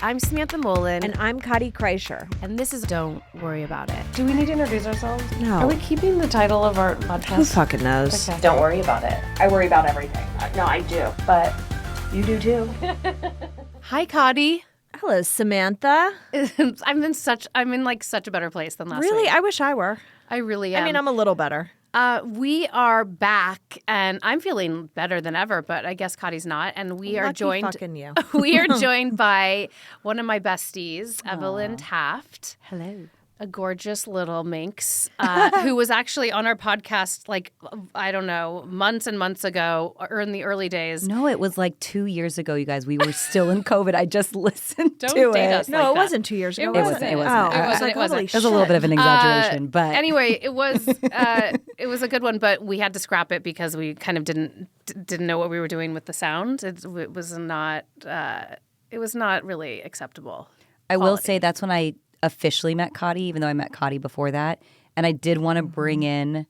I'm Samantha Mollen. And I'm Kottie Kreischer. And this is Don't Worry About It. Do we need to introduce ourselves? No. Are we keeping the title of our podcast? Who fucking knows? Okay. Don't worry about it. I worry about everything. No, I do, but you do too. Hi, Kottie. Hello, Samantha. I'm in such a better place than last Really? week. I wish I were. I really am. I mean, I'm a little better. We are back, and I'm feeling better than ever, but I guess Kottie's not. And we are Lucky joined. fucking you. We are joined by one of my besties, Evelyn Taft. Hello. A gorgeous little minx who was actually on our podcast, months and months ago, or in the early days. No, it was like 2 years ago, you guys. We were still in COVID. I just listened Don't to date it. us No, like it that. wasn't 2 years ago. It wasn't. Oh, It I was like, wasn't. holy It was a little bit of an exaggeration, but anyway, it was a good one, but we had to scrap it because we kind of didn't know what we were doing with the sound. It was not really acceptable. I will say that's when I officially met Kottie, even though I met Kottie before that. And I did want to bring in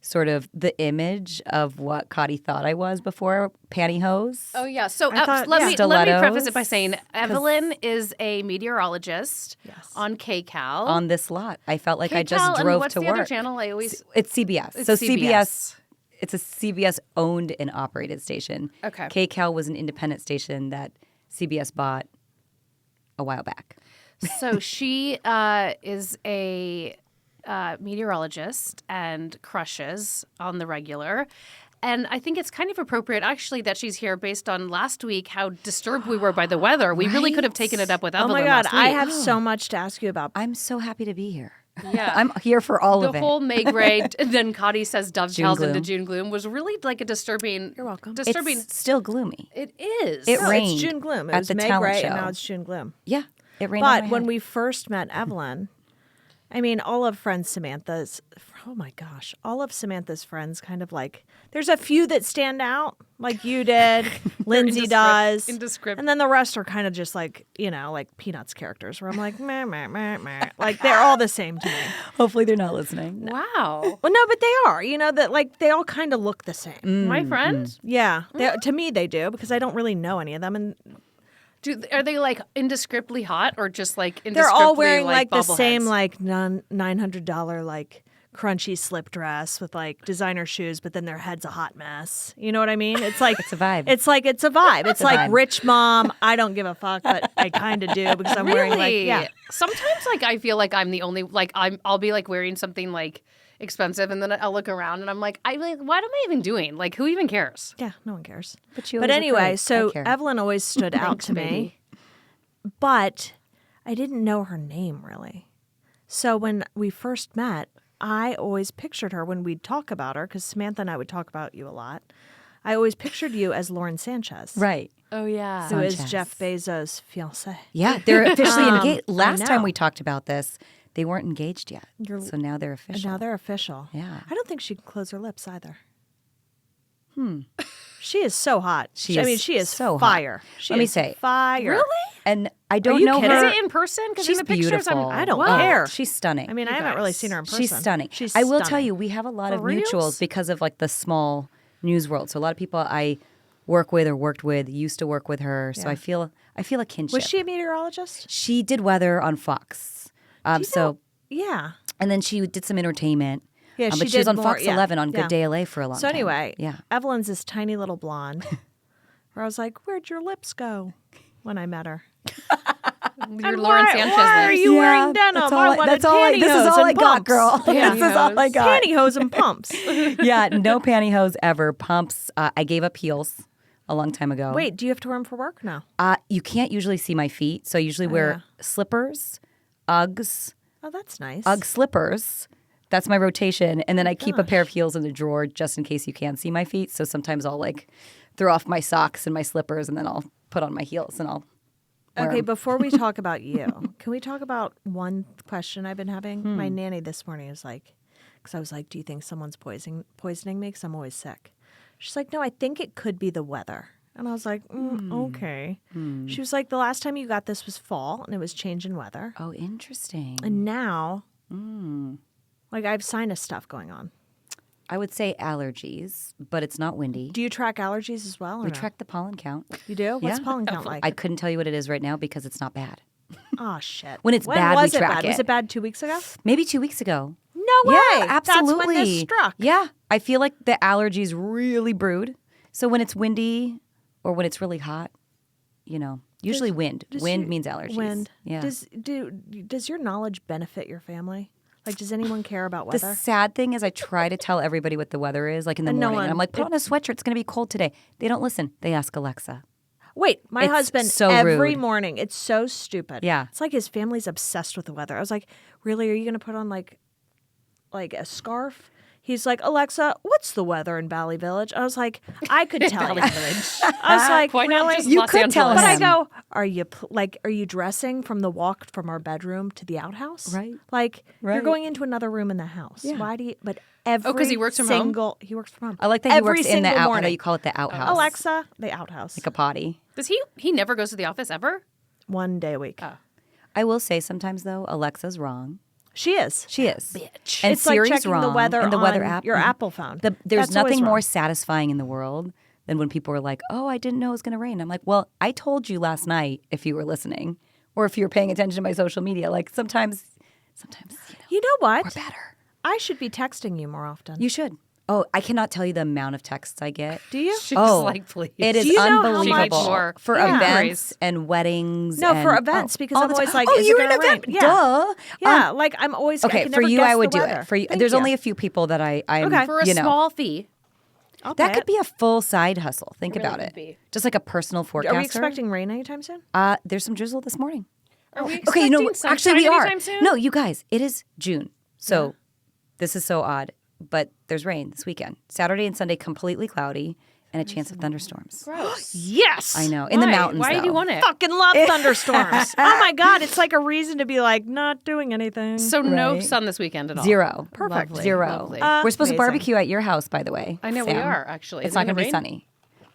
sort of the image of what Kottie thought I was before, pantyhose. Oh, yeah. So thought- let me Stilettos. preface it by saying Evelyn is a meteorologist on KCAL. On this lot. I felt like I KCAL, just and drove what's to the work. other channel? I always It's CBS. It's So CBS. It's a CBS owned and operated station. Okay. KCAL was an independent station that CBS bought a while back. So she is a meteorologist and crushes on the regular. And I think it's kind of appropriate, actually, that she's here based on last week, how disturbed we were by the weather. We really could have taken it up with Oh Evelyn my God, last week. I have so much to ask you about. I'm so happy to be here. Yeah. I'm here for all of The it. whole May Gray, and then Kottie says dovetails June into gloom. June gloom was really like a disturbing. You're welcome. Disturbing. It's still gloomy. It is. It No, rained it's June gloom. It at was the May talent Gray, show. and now it's June gloom. Yeah, it rained on But my when head. we first met Evelyn, I mean, all of Samantha's friends kind of like, there's a few that stand out, like you did, Lindsay does. Indescript. And then the rest are kind of just like, like Peanuts characters where I'm like, meh, meh, meh, meh. Like they're all the same to me. Hopefully they're not listening. Wow. Well, no, but they are, that like they all kind of look the same. My friend? Yeah. To me, they do because I don't really know any of them. And Are they like indescriptly hot or just like indescriptly they're all wearing like the bobbleheads? same like $900 like crunchy slip dress with like designer shoes, but then their head's a hot mess. You know what I mean? It's like It's a vibe. It's like it's a vibe. It's a like vibe. rich mom. I don't give a fuck, but I kind of do because I'm wearing like Sometimes like I feel like I'm the only I'll be like wearing something like expensive and then I'll look around and I'm like what am I even doing? Like who even cares? Yeah, no one cares. But you But always look anyway, great. so I care. Evelyn always stood out to me, but I didn't know her name really. So when we first met, I always pictured her when we'd talk about her, because Samantha and I would talk about you a lot. I always pictured you as Lauren Sanchez, Right. Oh yeah. who is Sanchez. Jeff Bezos' fiancée. Yeah, they're officially engaged. I Last time know. we talked about this, they weren't engaged yet. So now they're And official. now they're official. Yeah. I don't think she can close her lips either. She is so hot. She I mean, is she is so hot. fire. She Let me is say- fire. Really? And I don't you know kidding? her. Is it in person? Because in She's the pictures beautiful. I don't What? care. She's stunning. I mean, I haven't really seen her in person. She's stunning. She's I will tell stunning. you, we have a lot of For reals? mutuals because of like the small news world. So a lot of people I work with or worked with used to work with her. So Yeah. I feel a kinship. Was she a meteorologist? She did weather on Fox. Yeah. And then she did some entertainment. Yeah, but she was did on more- Fox yeah, 11 on yeah. Good Day LA for a long So time. anyway, Yeah. Evelyn's this tiny little blonde where I was like, where'd your lips go when I met her? Your Lauren Sanchez Why are lips. you wearing denim? That's all I I- wanted that's all I- pantyhose this is all and I got, pumps. girl. This is all I got. Pantyhose and pumps. Yeah, no pantyhose ever. Pumps. I gave up heels a long time ago. Wait, do you have to wear them for work? No. You can't usually see my feet, so I usually wear slippers, Uggs, Oh, that's nice. Ugg slippers. That's my rotation, and then I keep a pair of heels in the drawer just in case you can't see my feet. So sometimes I'll like throw off my socks and my slippers, and then I'll put on my heels and I'll. wear Okay, 'em. before we talk about you, can we talk about one question I've been having? Hmm. My nanny this morning was like, because I was like, do you think someone's poisoning me? Because I'm always sick. She's like, no, I think it could be the weather. And I was like, okay. She was like, the last time you got this was fall, and it was change in weather. Oh, interesting. And now, like, I have sinus stuff going on. I would say allergies, but it's not windy. Do you track allergies as well? Or We no? track the pollen count. You do? What's Yeah. pollen count like? I couldn't tell you what it is right now because it's not bad. Oh, shit. When it's when bad, we was it track bad? it. Was it bad 2 weeks ago? Maybe 2 weeks ago. No way. Yeah, absolutely. That's when this struck. Yeah. I feel like the allergies really brewed. So when it's windy or when it's really hot, usually wind. Wind means allergies. Wind. Yeah. Does your knowledge benefit your family? Like, does anyone care about The weather? sad thing is I try to tell everybody what the weather is, like in the And no morning. one- and I'm like, put on a sweatshirt. It's going to be cold today. They don't listen. They ask Alexa. Wait, my It's husband, so every rude. morning, it's so stupid. Yeah. It's like his family's obsessed with the weather. I was like, really? Are you going to put on like a scarf? He's like, Alexa, what's the weather in Valley Village? I was like, I could tell you. I was like, Why not really? just You Los could tell Angeles? But I him. go, are you dressing from the walk from our bedroom to the outhouse? Right. Like you're Right. going into another room in the house. Yeah. Why do you? But every 'cause he works from home? he works from home. I like that he every works in the single out. I know morning. you call it the outhouse. Alexa, the outhouse. Like a potty. Does he never goes to the office ever? 1 day a week. I will say sometimes though, Alexa's wrong. She is. She is. Bitch. And It's like Siri's checking wrong. the weather and the weather on app. your Apple phone. There's That's always nothing more wrong. satisfying in the world than when people are like, "Oh, I didn't know it was going to rain." I'm like, "Well, I told you last night if you were listening, or if you were paying attention to my social media. Like sometimes, You know what? we're better. I should be texting you more often. You should." Oh, I cannot tell you the amount of texts I get. Do you? She's Oh, like, please. It is Do you know how unbelievable much- More. for Yeah. events and weddings. No, for and- events, because all I'm the always time. like, oh, is it you're an gonna rain? event? Yeah. Duh. Yeah, like I'm always I Okay, can for never you, guess I would the do weather. it. For you, Thank there's you. only a few people that I'm. Okay. For a you know, small fee. I'll that pay could it. be a full side hustle. Think really about would it. be. Just like a personal forecaster. Are we expecting rain anytime soon? There's some drizzle this morning. Are we Okay, expecting actually sunshine we are. anytime soon? No, you guys, it is June. So this is so odd, but there's rain this weekend. Saturday and Sunday completely cloudy and a chance of thunderstorms. Gross. Yes. I know. In the Why? mountains. Why do you though. want it? Fucking love thunderstorms. Oh my god, it's like a reason to be like not doing anything. So no Right. sun this weekend at all. Zero. Perfect. Lovely, Zero. lovely. We're supposed to Amazing. barbecue at your house, by the way. I know we Sam. are, actually. It's Is it not going to be gonna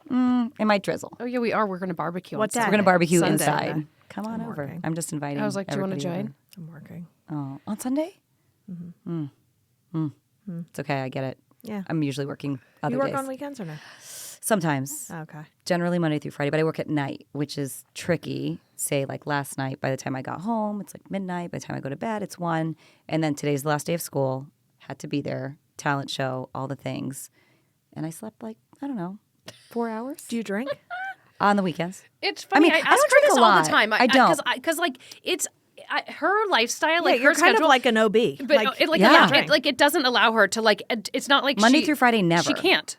sunny. It might drizzle. Oh yeah, we are. We're going to barbecue. What on day? We're going to barbecue Sunday. inside. Come on over. working. I'm just inviting. I was like, do you want to everybody join? I'm working. over. Oh, on Sunday? It's okay. I get it. Yeah. I'm usually working other You work days. on weekends or no? Sometimes. Okay. Generally Monday through Friday, but I work at night, which is tricky. Say like last night, by the time I got home, it's like midnight. By the time I go to bed, it's 1. And then today's the last day of school. Had to be there. Talent show, all the things. And I slept like, I don't know, 4 hours Do you drink? on the weekends. It's funny. mean, I I ask don't her drink this a all lot. the time. I don't. Because like it's her lifestyle, like yeah, you're her kind schedule. of like an OB. but Yeah. it doesn't allow her to like. It's not like Monday she- through Friday, never. She can't.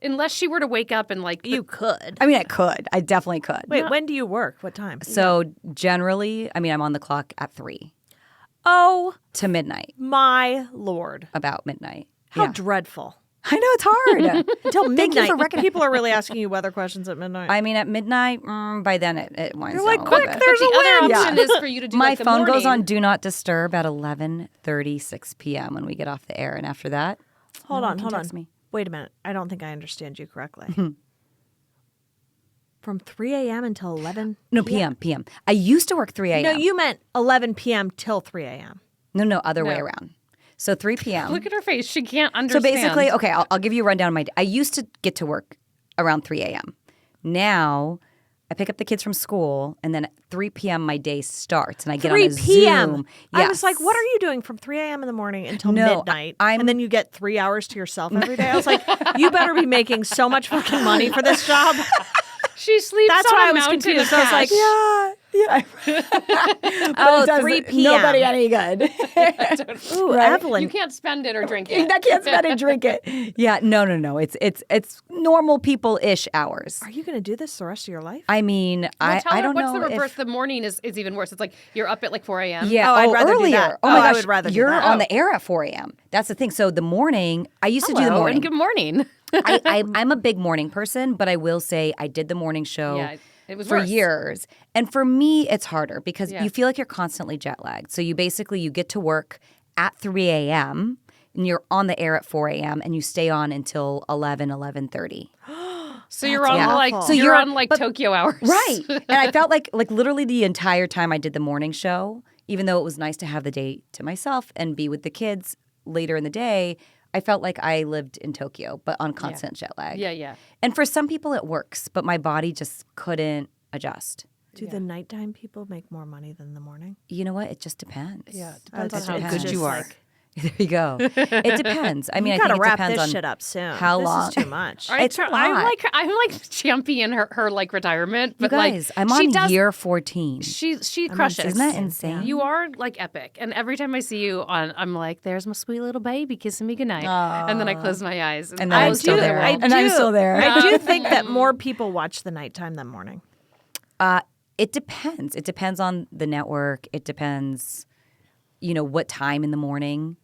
Unless she were to wake up and like you could. I mean, I could. I definitely could. Wait, when do you work? What time? So generally, I mean, I'm on the clock at 3 Oh to midnight, my lord. about midnight. How Yeah. dreadful. I know it's hard. Until Thank you midnight. for recognizing. People are really asking you weather questions at midnight. I mean, at midnight, by then it winds You're down like, a little quick, bit. there's the a other wind. option Yeah. is for you to do My like the phone goes on morning. Do Not Disturb at 11:36 p.m. when we get off the air, and after that, hold no one on, can hold on. text me. Wait a minute. I don't think I understand you correctly. From 3 a.m. until 11? no p.m. I used to work 3 a.m. No, you meant 11 p.m. till 3 a.m. no, other way No. around. So 3 p.m. Look at her face. She can't So understand. basically, okay, I'll give you a rundown of my day. I used to get to work around 3 a.m. Now I pick up the kids from school, and then at 3 p.m. my day starts, and I get on 3 a p.m. Zoom. I was Yes. like, what are you doing from 3 a.m. in the morning until No, midnight? I'm- and then you get 3 hours to yourself every day. I was like, you better be making so much fucking money for this job. she sleeps That's on why a I was mountain confused. of I was like, cash. Yeah. Oh, It does 3 p.m. Nobody any good. Ooh, Right. Evelyn. You can't spend it or drink it. I can't spend and drink it. Yeah, no. It's normal people-ish hours. Are you going to do this the rest of your life? I mean, Well, I tell her don't what's know the reverse. if... The morning is even worse. It's like you're up at like 4 a.m. Yeah, Oh, I'd rather do earlier. that. Oh Oh, my I gosh, would rather do you're that. on the air at 4 a.m. That's the thing. So the morning, I used to do the Hello, morning. and good morning. I'm a big morning person, but I will say I did the morning show Yeah, it was for worse. years. And for me, it's harder because Yeah. you feel like you're constantly jet lagged. So you get to work at 3 a.m. and you're on the air at 4 a.m. and you stay on until 11:30. So you're on That's like awful. so So you're you're- on like but- Tokyo hours, Right. And I felt like literally the entire time I did the morning show, even though it was nice to have the day to myself and be with the kids later in the day, I felt like I lived in Tokyo, but on constant jet lag. Yeah. And for some people it works, but my body just couldn't adjust. Do the nighttime people make more money than the morning? You know what? It just depends. Yeah, it Oh, depends on it's how good just you are. like- There you go. It depends. I mean, You I gotta think it wrap depends this on shit up soon. how long. This is too much. It's a lot. I'm like champion her like retirement, You but like guys, I'm she on does, year 14. She on crushes. Isn't that insane? You are like epic, and every time I see you on, I'm like, "There's my sweet little baby kissing me goodnight," and then I close my eyes, And then I'm still there. I And I'm still there. I do think that more people watch the nighttime than morning. It depends. It depends on the network. It depends, what time in the morning.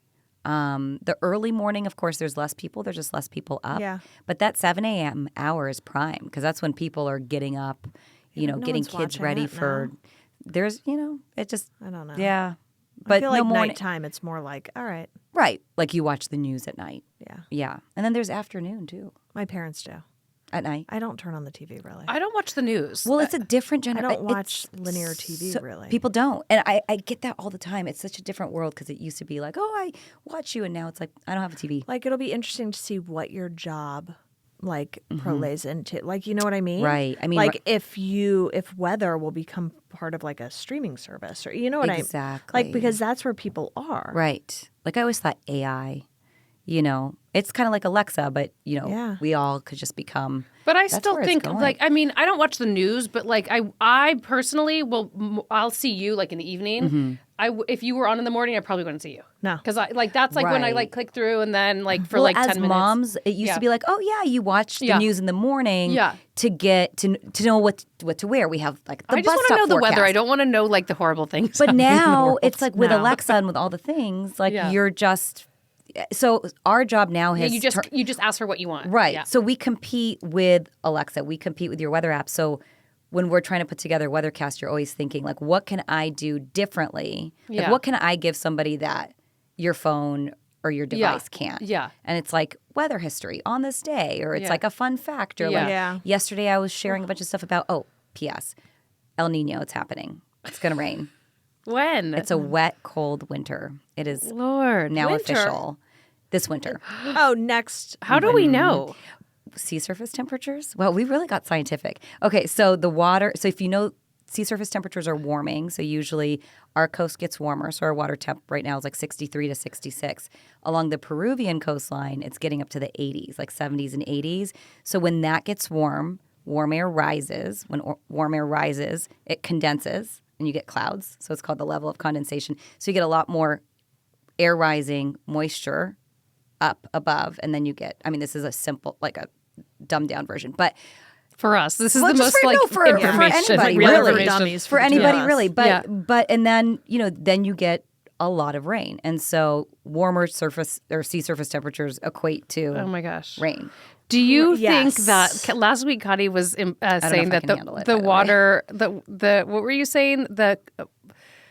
The early morning, of course, there's less people. There's just less people up. Yeah. But that 7 a.m. hour is prime because that's when people are getting up, no getting one's kids watching ready it for. now. There's, it just. I don't know. Yeah. I But feel no like morning. nighttime, it's more like, all right, Right. Like you watch the news at night. yeah. Yeah. And then there's afternoon too My parents do. at night. I don't turn on the TV really. I don't watch the news. Well, it's a different I generation. don't watch linear TV really. People don't. And I get that all the time. It's such a different world because it used to be like, oh, I watch you. And now it's like, I don't have a TV. Like it'll be interesting to see what your job prolays into. Like, you know what I mean? Right. I mean, like if weather will become part of like a streaming service or you know what I mean? Exactly. Like because that's where people are. Right. Like I always thought AI, it's kind of like Alexa, but, Yeah. we all could just become. But I That's still where it's think, going. like, I mean, I don't watch the news, but like, I personally I'll see you like in the evening. If you were on in the morning, I probably wouldn't see you. No. because that's like when I Right. like click through and then like for Well, like as 10 minutes. moms, it used Yeah. to be like, oh, yeah, you watch the Yeah. news in the morning Yeah. to get to know what to wear. We have like the I just bus want to stop know the weather. I forecast. don't want to know like the horrible things. But happening in the now world. it's like with No. Alexa and with all the things, like Yeah. you're just. So our job now Yeah, has you just ask for what you want. right. Yeah. So we compete with Alexa. We compete with your weather app. So when we're trying to put together Weathercast, you're always thinking like, what can I do differently? Like, Yeah. what can I give somebody that your phone or your device can't? Yeah. And it's like weather history on this day, or it's Yeah. like a fun fact, or Yeah. like Yeah. yesterday I was sharing a bunch of stuff about P.S. El Niño. It's happening. It's gonna rain. When? It's a wet, cold winter. It is Lord. now winter. official. This winter. Oh, next. How do we know? Sea surface temperatures? Well, we really got scientific. Okay, so the water, so if you know sea surface temperatures are warming, so usually our coast gets warmer, so our water temp right now is like 63 to 66. Along the Peruvian coastline, it's getting up to the 80s, like 70s and 80s. So when that gets warm air rises. When warm air rises, it condenses and you get clouds. So it's called the level of condensation. So you get a lot more air rising moisture up above, and then you get, this is a simple, like a dumbed down version, but For us, this is well, the just most for, like no, for information. anybody, like, real really. information. Dummies for the two of anybody us. really. But Yeah. and then then you get a lot of rain, and so warmer surface or sea surface temperatures equate to Oh my gosh. rain. Do you Yes. think that last week Kottie was saying if I that can handle it, the by the way. water the what were you saying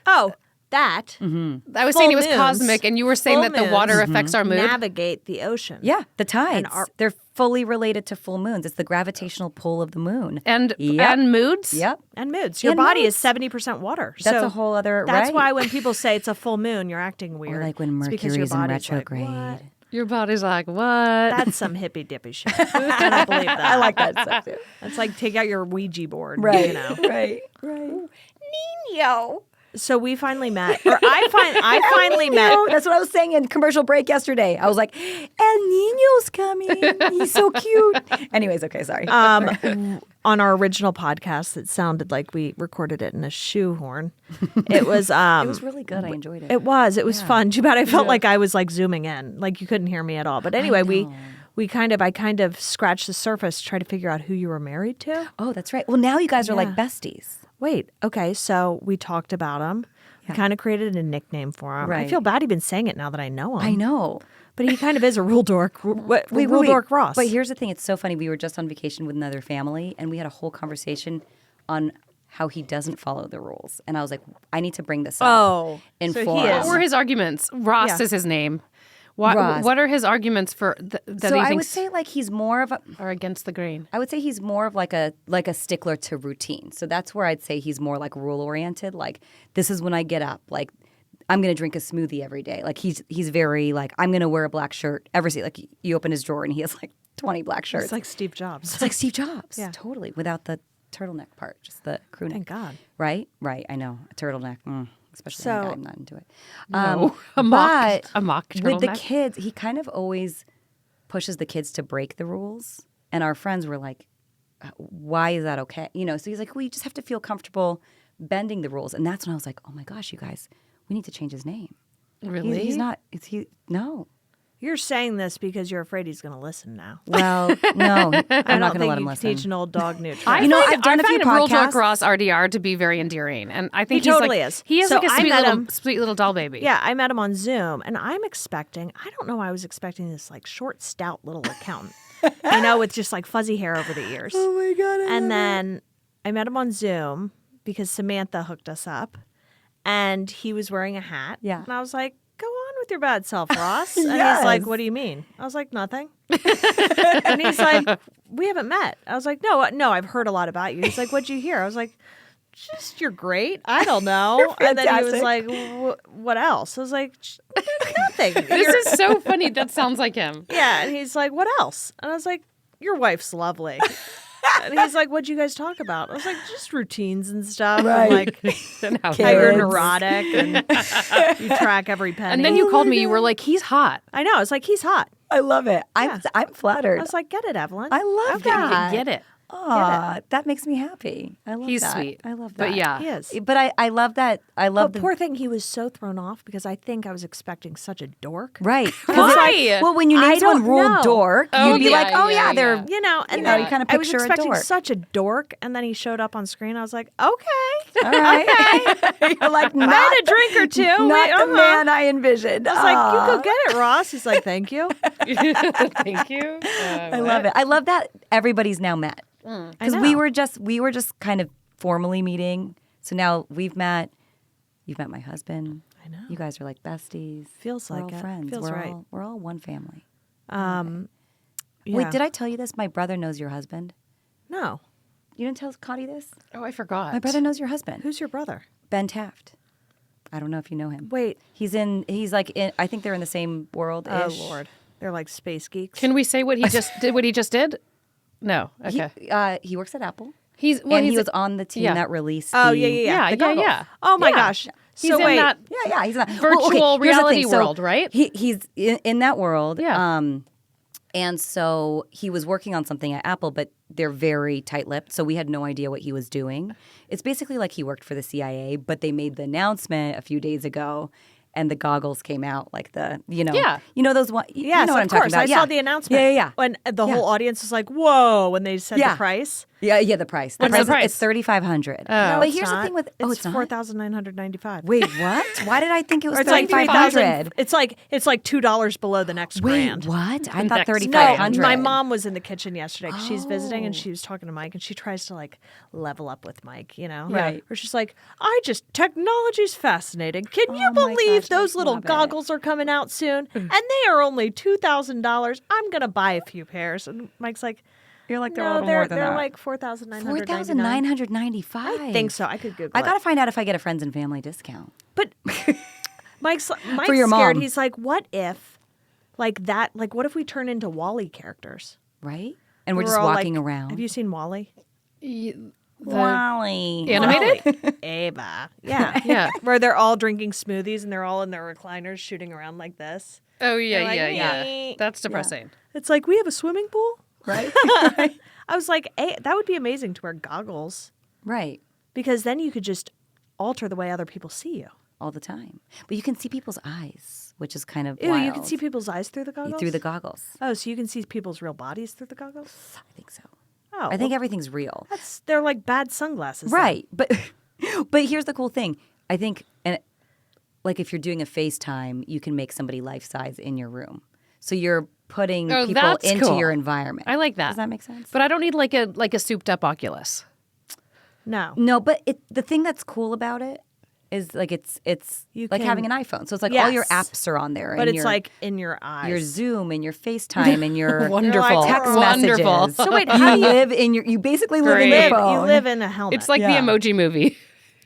Oh, that. I was Full saying it was moons. cosmic, and you were saying Full that the water moons affects our mood. Navigate the ocean. Yeah, the tides. our- They're fully related to full moons. It's the gravitational pull of the moon. and Yep. moods. Yep. And moods. Your And body moods. is 70% water. That's so a whole other. That's right. why when people say it's a full moon, you're acting weird. Or like when It's because your Mercury's in body's like, retrograde. "What?" Your body's like, what? That's some hippy dippy shit. I don't believe that. I like that stuff too. It's like take out your Ouija board. Right. You know. Right. Niño. So we finally met, or I finally met. Niño. That's what I was saying in commercial break yesterday. I was like, El Niño's coming. He's so cute. Anyways, okay, sorry. On our original podcast, it sounded like we recorded it in a shoehorn. It was. it was really good. I enjoyed it. It was. It was fun. Too bad I felt like I was like zooming in, like you couldn't hear me at all. But anyway, I kind of scratched the surface, to try to figure out who you were married to. Oh, that's right. Well, now you guys are like Yeah. besties. Wait, okay, so we talked about him. We kind of created a nickname for him. I Right. feel bad even saying it now that I know him. I know. But he kind of is a rule dork. Rule dork Ross. But here's the thing. It's so funny. We were just on vacation with another family, and we had a whole conversation on how he doesn't follow the rules. And I was like, I need to bring this up. Oh, in so he forum. is. What were his arguments? Ross Yeah. is his name. What, Ross. what are his arguments for that So he I would thinks say like he's more of a. are against the grain? I would say he's more of like a stickler to routine. So that's where I'd say he's more like rule oriented. Like this is when I get up. Like I'm going to drink a smoothie every day. Like he's very like, I'm going to wear a black shirt every day. Like you open his drawer and he has like 20 black shirts. It's like Steve Jobs. It's like Steve Jobs. Yeah. Totally. Without the turtleneck part, just the crew neck. Thank God. Right? Right. I know. A turtleneck. Especially on a guy, I'm not into it. No, a mock turtleneck. With the kids, he kind of always pushes the kids to break the rules. And our friends were like, why is that okay? You know, so he's like, well, you just have to feel comfortable bending the rules. And that's when I was like, oh my gosh, you guys, we need to change his name. Really? He's not, no. You're saying this because you're afraid he's going to listen now. Well, no, I'm not going to let him you listen. Teach an old dog new tricks. I've done a few Rural Jack podcasts. Ross RDR to be very endearing, and I think He he's totally like, is. He is So like a I met him- sweet little doll baby. Yeah, I met him on Zoom, and I don't know why I was expecting this like short, stout little accountant, with just like fuzzy hair over the ears. Oh my God. And then I met him on Zoom because Samantha hooked us up, and he was wearing a hat. Yeah. And I was like, go on with your bad self, Ross. And Yes. he's like, what do you mean? I was like, nothing. And he's like, we haven't met. I was like, no, I've heard a lot about you. He's like, what'd you hear? I was like, just you're great. I don't know. And then he was fantastic. like, what else? I was like, nothing. This is so funny. That sounds like him. Yeah. And he's like, what else? And I was like, your wife's lovely. And he's like, what'd you guys talk about? I was like, just routines and stuff. Right. And like And how how you're Kids. neurotic and you track every penny. And then you called me. You were like, he's hot. I know. It's like, he's hot. I love it. I'm flattered. I was like, get it, Evelyn. I love You that. get it. Aw, that makes me happy. I love He's that. sweet. I love that. But yeah. He is. But I love that. I love But the poor thing, he was so thrown off because I think I was expecting such a dork. right. 'Cause Why? it's Well, when you I name someone don't Rule know. Dork, Oh, you'd be yeah, like, oh yeah, yeah, they're yeah. And you then kind of I was picture a expecting dork. such a dork, and then he showed up on screen. I was like, okay. all right. You're like I not had a drink or two. not the man I envisioned. I was like, you go get it, Ross. He's like, thank you. Thank you. I love it. I love that everybody's now met because I we know. were just kind of formally meeting. So now we've met. You've met my husband. I know. You guys are like besties. Feels We're like all it. friends. Feels right. We're all one family. Yeah. Wait, did I tell you this? My brother knows your husband. No. You didn't tell Kottie this? Oh, I forgot. My brother knows your husband. Who's your brother? Ben Taft. I don't know if you know him. Wait. He's like in, I think they're in the same world. Oh, Lord. They're like space geeks. Can we say what he just did? What he just did? No. Okay. He works at Apple. He's And he he's was on the team yeah. that released Oh, the- yeah. Yeah, The yeah, goggles. yeah. Oh, my Yeah. gosh. He's So in wait. that Yeah, he's not virtual here's the reality thing. So world, right? He's in that world. Yeah. And so he was working on something at Apple, but they're very tight-lipped, so we had no idea what he was doing. It's basically like he worked for the CIA, but they made the announcement a few days ago, and the goggles came out, like the, Yeah. you know those one. Yes, you know what I'm of course. talking about. I Yeah. saw the announcement. Yeah. When the whole audience was like, whoa, when they said Yeah. the price. Yeah, the price. What's the price? It's $3,500. No, but it's here's the not. thing with it's not? $4,995. Wait, what? Why did I think it was Or it's like $3,500? It's like $2 below the next Wait, grand. what? I thought Next- $3,500. No, my mom was in the kitchen yesterday 'cause she's visiting and she was talking to Mike and she tries to like level up with Mike, Right. Or she's like, technology's fascinating. Can you Oh my believe gosh, I those little love it. goggles are coming out soon? And they are only $2,000. I'm going to buy a few pairs. And Mike's like, You're like, they're a no, little they're more than that. like $4,999. $4,995. I think so. I could Google I it. gotta find out if I get a friends and family discount. But Mike's For your scared. mom. He's like, what if, what if we turn into Wall-E characters? Right? And we're We're just all walking like- around. Have you seen Wall-E? Wally. Animated? Ava. Yeah. Yeah. Where they're all drinking smoothies and they're all in their recliners shooting around like this. Oh yeah, They're like, yeah. "Meh." That's depressing. It's like, we have a swimming pool? Right? I was like, that would be amazing to wear goggles Right. because then you could just alter the way other people see you. All the time. But you can see people's eyes, which is kind of Ew, wild. you can see people's eyes through the goggles? through the goggles. Oh, so you can see people's real bodies through the goggles? I think so. Oh, I think well, everything's real. they're like bad sunglasses. then. Right. But here's the cool thing. I think like if you're doing a FaceTime, you can make somebody life size in your room. So you're putting Oh, people that's into cool. your environment. I like that. Does that make sense? But I don't need like a souped up Oculus. No. No, but the thing that's cool about it is like it's You like can- having an iPhone. So it's like all your Yes. apps are on there. But and it's your, like in your eyes. your Zoom and your FaceTime and your Wonderful. text Wonderful. messages. So wait, you how do you live in your you basically live in your Great. phone. You live in a helmet. It's like Yeah. the Emoji Movie.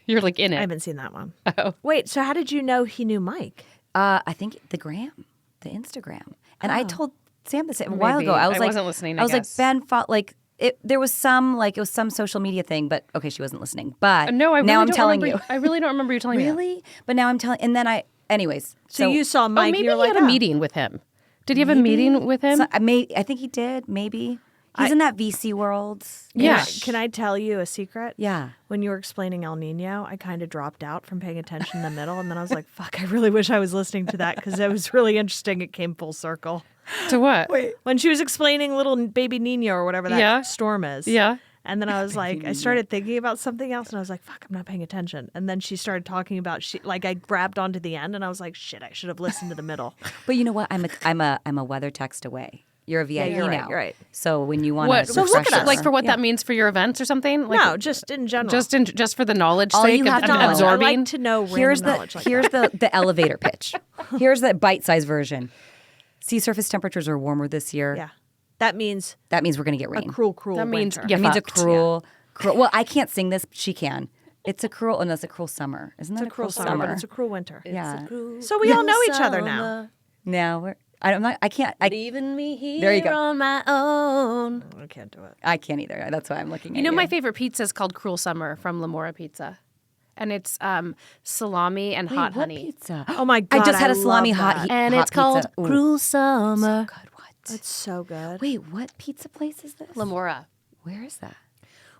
You're like in I it. haven't seen that one. Oh. Wait, so how did you know he knew Mike? I think the Instagram. And I told Sam this a while Maybe. ago. I was like, wasn't listening, I was guess. like, Ben fought like there was some it was some social media thing, but okay, she wasn't listening. But No, I really now I'm don't telling remember, you. I really don't remember you telling me that. Really? But now I'm telling. And then anyways. So you saw Mike. Oh, maybe and you're he like, had a oh. meeting with him. Did he have a meeting with him? I think he did. Maybe he's in that VC world. Yeah. Can I tell you a secret? Yeah. When you were explaining El Nino, I kind of dropped out from paying attention in the middle, and then I was like, "Fuck! I really wish I was listening to that because it was really interesting. It came full circle." To what? When she was explaining little baby Niño or whatever that Yeah. storm is. Yeah. And then I was like, I started thinking about something else, and I was like, "Fuck! I'm not paying attention." And then she started talking about I grabbed onto the end, and I was like, "Shit! I should have listened to the middle." But you know what? I'm a weather text away. You're a VIP you're right, now. you're right. So when you want What? to So look at us. Like for what that means for your events or something? Like, No, just in general. just for the knowledge All sake you of have to know. I absorbing. like to know random here's knowledge. the elevator pitch. Here's the bite-sized version. Sea surface temperatures are warmer this year. Yeah, that means That means we're going to get a rain. cruel That means winter. yeah, It means a fucked. cruel. Well, I can't sing this. But she can. It's a cruel. Oh no, it's a cruel summer. Isn't that It's a cruel summer, but it's a cruel winter. yeah. So we all know each other now. Now we're. I'm not. I can't. Leaving me here There you go. on my own. I can't do it. I can't either. That's why I'm looking. You at know, my favorite pizza is called Cruel Summer from Lamora Pizza, and it's salami and hot what honey. pizza? Oh my God, I just had a I salami love hot. that. And hot it's called pizza. Ooh, Cruel Summer. good. What? It's so good. Wait, what pizza place is this? Lamora. Where is that?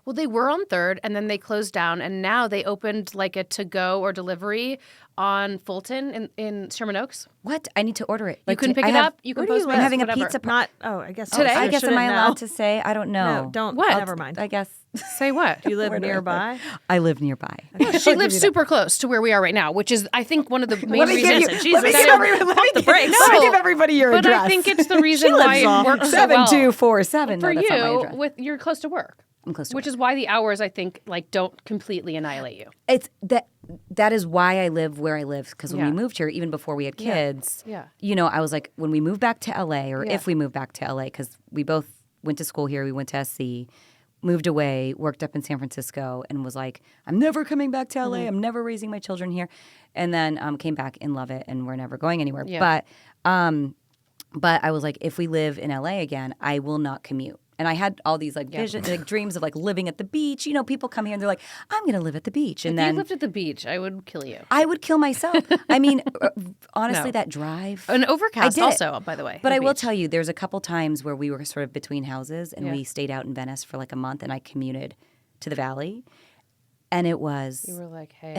Well, they were on 3rd, and then they closed down, and now they opened like a to-go or delivery on Fulton in Sherman Oaks. What? I need to order it. You can pick I it have- up. You can Where do you post live? I'm having a whatever. pizza. Not. Oh, I guess Today? I guess am I shouldn't allowed know. to say? I don't know. No, don't. What? Never mind. I guess. Say what? Do you live Where do I live? nearby? I live nearby. She lives super close to where we are right now, which is, I think, one of the main Let me give reasons. you. Let me that give everyone. Let me the give, brakes. let me No. give everybody your But address. I think it's the reason lives why it off. works so well 7247. for No, that's not my you. address. You're close to work. I'm close to Which work. is why the hours, I think, like don't completely annihilate you. It's that is why I live where I live, because when Yeah. we moved here, even before we had kids, Yeah. you know, I was like, when we move back to LA, or Yeah. if we move back to LA, because we both went to school here, we went to SC, moved away, worked up in San Francisco, and was like, I'm never coming back to LA. I'm never raising my children here, and then came back and love it, and we're never going anywhere. Yeah. But I was like, if we live in LA again, I will not commute. And I had all these like visions, like dreams of like living at the beach. You know, people come here and they're like, I'm going to live at the beach. And If then you lived at the beach, I would kill you. I would kill myself. I mean, honestly, No. that drive. An overcast I did it. also, by the way. But the I will beach. tell you, there's a couple times where we were sort of between houses and Yeah. we stayed out in Venice for like a month and I commuted to the valley. And it was You were like, hey.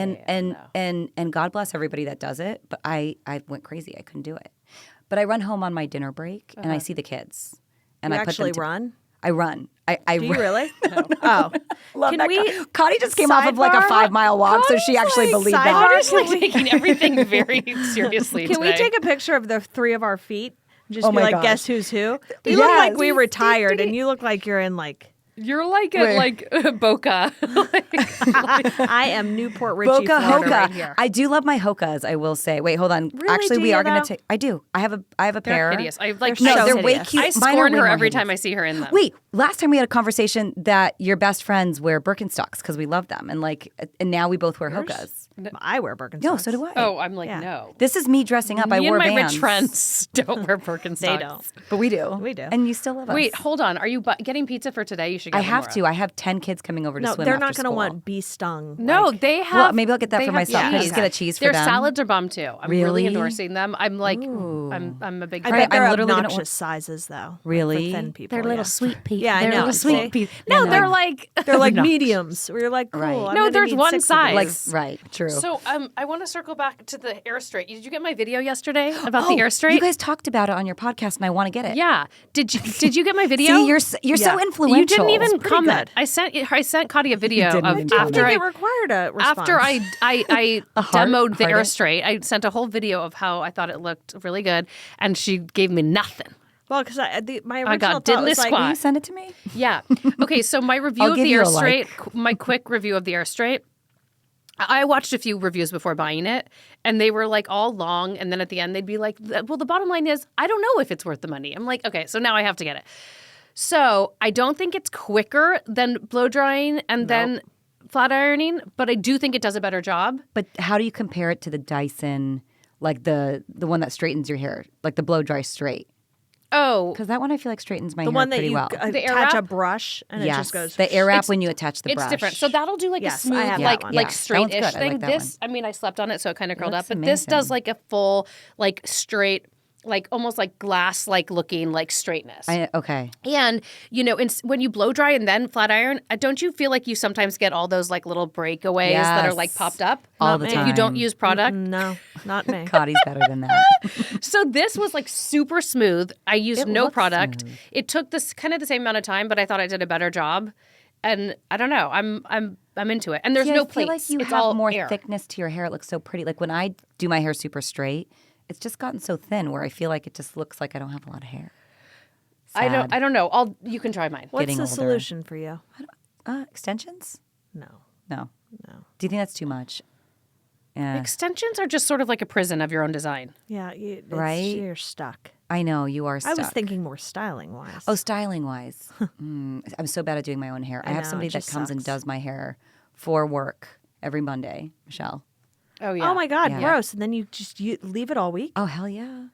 and God bless everybody that does it, but I went crazy. I couldn't do it. But I run home on my dinner break and I see the kids. And You I put actually them to, run? I run. I Do you run. really? Oh, Love Can that. we- Kottie just came off of like a Sidebar? 5-mile walk, so she actually believed that. sidebar? I'm just like taking everything very seriously Can we today. take a picture of the three of our feet? Just Oh be my like, gosh. guess who's who? You look like we Yes. retired, and you look like you're in like. You're like at like Boca. I am Newport Richie, Boca Florida, Hoka. right here. I do love my Hokas, I will say. Wait, hold on. Really? Actually, Do we you, are going though? to take. I do. I have a They're pair. hideous. I like. They're No, so they're way hideous. cute. I Mine are scorn way her more every hideous. time I see her in them. Wait, last time we had a conversation that your best friends wear Birkenstocks because we love them, and now we both wear Hokas. I wear Birkenstocks. No, so do I. Oh, I'm like, Yeah. no. This is me dressing up. I Me wore and my Vans. rich friends don't wear Birkenstocks. They don't. but we do. We do. and you still love us. Wait, hold on. Are you getting pizza for today? You should get I one have more. to. I have 10 kids coming over to No, swim. they're after not going to school. want bee stung. No, like- they have. Well, maybe I'll get that they for have myself. Can I just cheese. get a cheese for Their them? salads are bomb too. I'm really Really? endorsing them. I'm like, I'm a big I fan. bet they're I'm literally gonna obnoxious sizes though. like, Really? for thin people. They're little yeah. sweet peas. Yeah, I They're know. little sweet See? peas. No, they're like They're like No. mediums. We're like, cool. Right. I'm No, gonna there's need one 6 of size. Like, these. right, true. So I want to circle back to the Airstrait. Did you get my video yesterday about the Oh, Airstrait? you guys talked about it on your podcast, and I want to get it. Yeah. Did you get my video? See, you're so Yeah. influential. You didn't even pretty comment. good. I sent Kottie a video didn't of even I after think I it required a response. after I heart? demoed the Heart it? Airstrait. I sent a whole video of how I thought it looked really good, and she gave me nothing. Well, because my original I got thought diddly was like, Will squat. you send it to me? Yeah. Okay, so my review I'll of give the you a Airstrait, my quick review of the Airstrait, I watched a few reviews before buying it, and they were like all long, and then at the end they'd be like, well, the bottom line is, I don't know if it's worth the money. I'm like, okay, so now I have to get it. So I don't think it's quicker than blow drying, and then flat ironing, but I do think it does a better job. But how do you compare it to the Dyson, like the one that straightens your hair, like the blow dry straight? Oh, Because that one I feel like straightens my The hair one that pretty you well. The air attach a wrap? brush and it Yes, just goes. the air wrap when you attach the it's brush. different. So that'll do like Yes, a I smooth, have like that one. Yeah, that one's straight-ish good. I thing. like that This, one. I mean, I slept on it, so it kind of curled looks up. But this does amazing. like a full, like straight, like almost like glass, like looking like straightness. Okay. And, you know, when you blow dry and then flat iron, don't you feel like you sometimes get all those like little breakaways that are like Yes. popped up? All the If you don't time. use product. No, not me. Kottie's better than that. So this was like super smooth. I used It no looks product. smooth. It took this kind of the same amount of time, but I thought I did a better job. And I don't know. I'm into it. And there's See, no I feel plates. like you it's have all more air. thickness to your hair. It looks so pretty. Like when I do my hair super straight, it's just gotten so thin where I feel like it just looks like I don't have a lot of hair. I Sad. don't know. You can try mine. What's Getting the older. solution for you? Extensions? No. No. No. Do you think that's too much? Yeah. Extensions are just sort of like a prison of your own design. Yeah, Right? You're stuck. I know you are I stuck. was thinking more styling wise. Oh, styling wise. I'm so bad at doing my own hair. I have know, somebody it that just comes and sucks. does my hair for work every Monday, Michelle. Oh yeah. Oh my God, Yeah. gross! And then you leave it all week. Oh, hell yeah.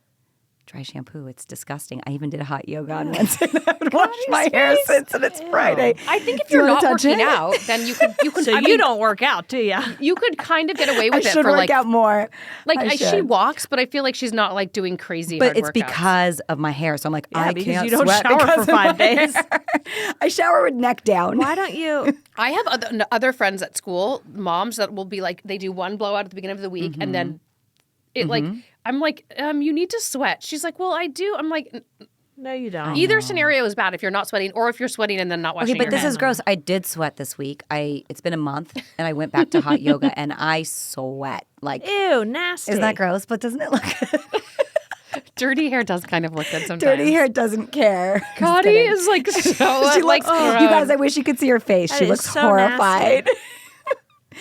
Dry shampoo. It's disgusting. I even did a hot yoga on Wednesday. I haven't washed my hair since, and it's Friday. I think if Do you you're wanna not touch working it? out, then you could. So I you mean, don't work out, do you? You could kind of get away I with it should for work like out more. she should. walks, but I feel like she's not like doing crazy. But hard it's workouts. because of my hair. So I'm like, I because can't you don't sweat shower because for of 5 my days. hair. I shower with neck down. Why don't you? I have other friends at school, moms that will be like, they do one blowout at the beginning of the week, and then it like, I'm like, you need to sweat. She's like, well, I do. I'm like, No, you don't. either scenario is bad if you're not sweating, or if you're sweating and then not washing Okay, but your this hands. is gross. I did sweat this week. It's been a month, and I went back to hot yoga, and I sweat. Like, Ew, nasty. isn't that gross? But doesn't it look good? Dirty hair does kind of look good sometimes. Dirty hair doesn't care. Kottie is like so She like looks, you guys, I wish you could see her face. That She is looks so horrified.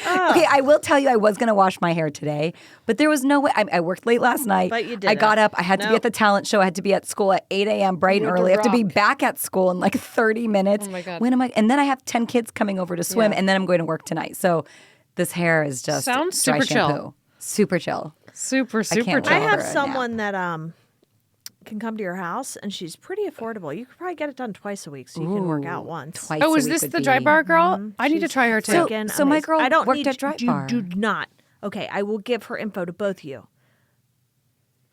Okay, I will tell you, I was going to wash my hair today, but there was no way. I worked late last night. But you I didn't. got up. I had to be Nope. at the talent show. I had to be at school at 8 a.m. bright and With the early. I have to be rock. back at school in like 30 minutes. Oh my God. When am I? And then I have 10 kids coming over to swim, and then I'm going to work tonight. So this hair is just Sounds dry super chill. shampoo. Super chill. super can't chill. wait. I over have it now. someone that can come to your house, and she's pretty affordable. You could probably get it done twice a week, so you can work out once. Twice Oh, a is week this would the dry be- bar girl? I need to try her too. Freaking So my amazing. girl I don't worked need at Dry you Bar. do not. Okay, I will give her info to both of you.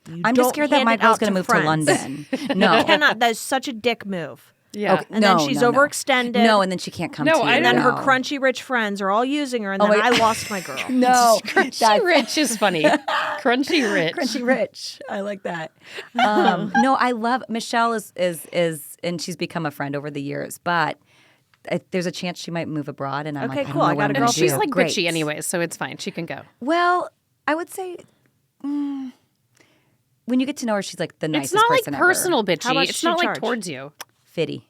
You I'm just don't scared that hand my it girl's out going to move friends. to London. You No. cannot. That's such a dick move. yeah. Okay, And no, then she's no, no. overextended. No, and then she can't come No, to you. I And then her No. crunchy rich friends are all using her, and then wait. I lost my girl. No. Crunchy rich is funny. Crunchy rich. Crunchy rich. I like that. No, I love Michelle is and she's become a friend over the years, but there's a chance she might move abroad, and I'm Okay, like, cool. I I don't know got what a I'm girl gonna too. She's do. like Great. bitchy anyways, so it's fine. She can go. Well, I would say when you get to know her, she's like the nicest It's not like person personal ever. How bitchy. much It's she not like charge? towards you. 50.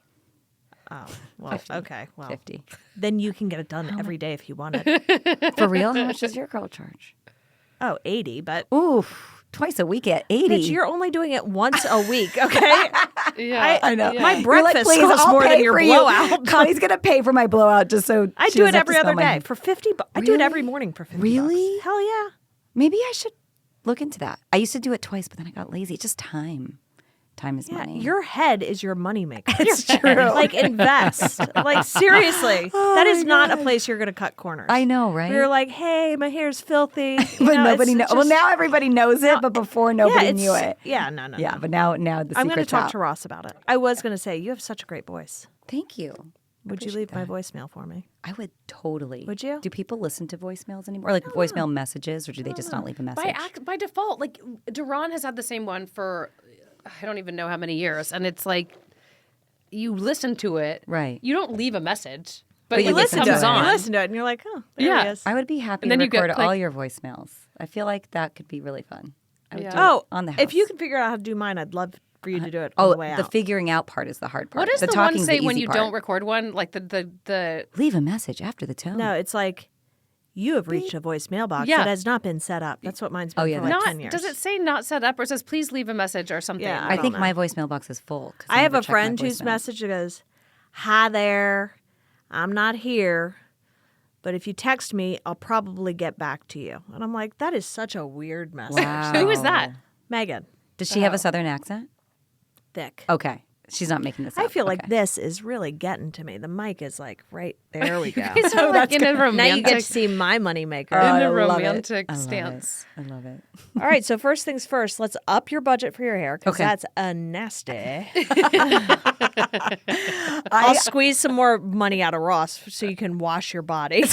Oh, well, okay. Well, 50. then you can get it done every day if you want it. For real? How much does your girl charge? Oh, 80, but Ooh, twice a week at 80. bitch, you're only doing it once a week, okay? Yeah. I know. My You're breakfast "Please, costs I'll more pay than your for you." blowout. Connie's going to pay for my blowout just so I she do doesn't it have to every smell other my day hair. for 50 bucks. I do it every morning for 50 Really? bucks. Hell yeah. Maybe I should look into that. I used to do it twice, but then I got lazy. It's just time. Time is Yeah, money. your head is your moneymaker. It's true. Like, invest. Like, seriously. that is not a place you're going to cut corners. I know, right? You're like, hey, my hair's filthy. You but know, nobody it's knows. Well, just- now everybody knows it, but before nobody yeah, knew it. Yeah, no. Yeah, but now the I'm going to secret's talk out. to Ross about it. I was going to say, you have such a great voice. Thank you. Would you leave my voicemail for me? I would totally. Would you? Do people listen to voicemails anymore? Or like voicemail messages, or do they just not leave a message? By default, like Duran has had the same one for I don't even know how many years, and it's like you listen to it, Right. You don't leave a message, But you it listen to comes it. on. You listen to it and you're like, oh, there Yeah. he is. I would be happy And to then you get, record all like- your voicemails. I feel like that could be really fun. I would Yeah. do it Oh, on the house. if you can figure out how to do mine, I'd love for you to do it on Oh, the way out. the figuring out part is the hard part. What does the one talking's say the when easy you part. don't record one? Like the Leave a message after the tone. No, it's like you have reached a voicemail box Yeah. that has not been set up. That's what mine's been yeah, for like not 10 years. does it say not set up or it says please leave a message or something? Yeah, I don't think know. my voicemail box is full. 'cause I have never a check my friend whose voicemail. message goes, "Hi there, I'm not here, but if you text me, I'll probably get back to you. And I'm like, that is such a weird message. Wow. Who is that? Megan, Does she have a Southern accent? thick. Okay. She's not making this up. I feel like Okay. this is really getting to me. The mic is like right there. We go. Guys are like in a Now you get romantic, to see my moneymaker. in I a love it. romantic I love it. stance. I love it. All right, so first things first, let's up your budget for your hair because Okay. that's a nasty. I'll squeeze some more money out of Ross so you can wash your body.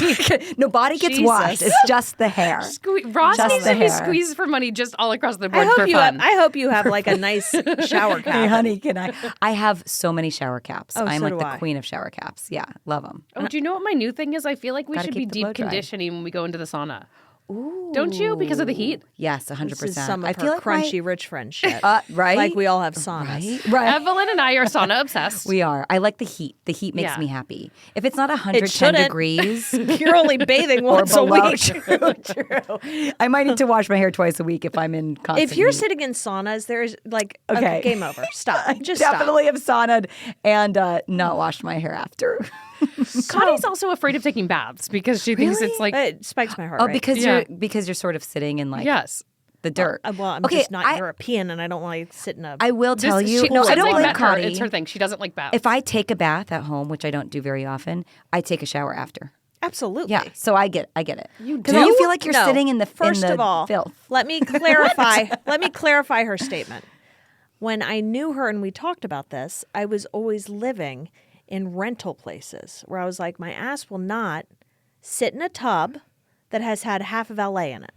No, body gets Jesus. washed. It's just the hair. Ross Just needs the to be hair. squeezed for money just all across the I board hope for you fun. have. I hope you have like a nice shower cap. Hey, honey, can I? I have so many shower caps. Oh, I'm so like do the I. queen of shower caps. Yeah, love them. Oh, do you know what my new thing is? I feel like we Gotta should be keep the blow deep dry. conditioning when we go into the sauna. Ooh. Don't you? Because of the heat? Yes, 100%. This is some of I her feel like crunchy rich friend shit. right? Like we all have saunas. Right. Evelyn and I are sauna obsessed. We are. I like the heat. The heat makes Yeah. me happy. If it's not 110 shouldn't. degrees You're only bathing or once a below, week. true. I might need to wash my hair twice a week if I'm in constant If you're heat. sitting in saunas, there's like Okay. game over. Stop. Just Definitely have saunaed and not washed my hair after. Cottie's also afraid of taking baths because she thinks it's like, stop. It spikes my heart Oh, rate. because you're sort of sitting in like yes. the dirt. Well, I'm okay, just not I, European, and I don't want to sit in a. I will tell This- you. she- No, I it's don't like blame her. Kottie. It's her thing. She doesn't like baths. If I take a bath at home, which I don't do very often, I take a shower after. Absolutely. Yeah, so I get it. You Because then do? you feel like you're No. sitting in the First in the of all, filth. let me clarify. Let me clarify her statement. When I knew her and we talked about this, I was always living in rental places where I was like, my ass will not sit in a tub that has had half of LA in it.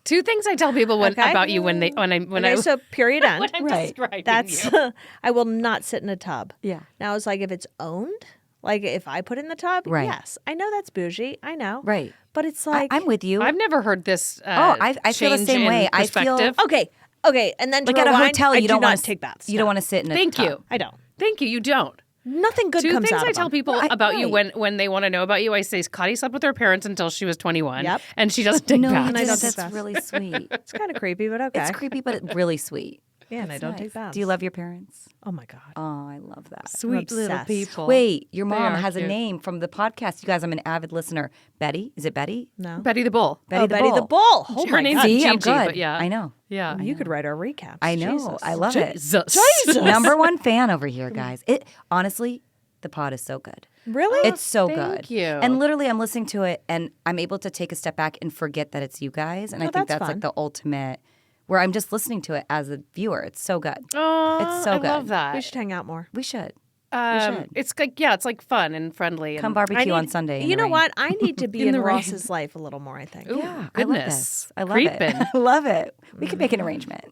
Two things I tell people Okay. about you when Okay, so period end. when I'm Right. describing That's you. I will not sit in a tub. Yeah. Now it's like if it's owned, like if I put it in the tub, Right. yes, I know that's bougie. I know. Right. But it's like I'm with you. I've never heard this. I feel the change same in way. I feel- perspective. okay, and then to like at a rewind, hotel, I you do don't not want to take baths. You No. don't want to sit in a Thank tub. you. I don't. Thank you. You don't. Nothing good Two comes things out I of tell them. people Right, about you right. when they want to know about you. I say Kottie slept with her parents until she was 21. Yep. And she doesn't take No, baths. And I don't take that's baths. really sweet. It's kind of creepy, but okay. It's creepy, but it's really sweet. Yeah, and I That's don't nice. take baths. Do you love your parents? Oh my god. Oh, I love that. Sweet little obsessed. people. Wait, your They mom are has a cute. name from the podcast. You guys, I'm an avid listener. Betty? Is it Betty? No. Betty the Bull. Betty the Betty Bull. the Bull. Oh Her my name's god. See, I'm Gigi, good. but yeah. I know. Yeah. You could write our recaps. I know. Jesus. I love it. Jesus. Number one fan over here, guys. It honestly, the pod is so good. Really? It's so Thank good. you. And literally, I'm listening to it, and I'm able to take a step back and forget that it's you guys. And I Oh, think that's that's fun. like the ultimate, where I'm just listening to it as a viewer. It's so good. Oh, It's so I good. love that. we should hang out more. We should. Um, it's like it's like fun and friendly. And, Come barbecue on Sunday. in You the know rain. what? I need to be In in the rain. Ross's life a little more, I think. Ooh, Yeah, goodness. I love this. I love Creeping. it. I love it. We could make an arrangement.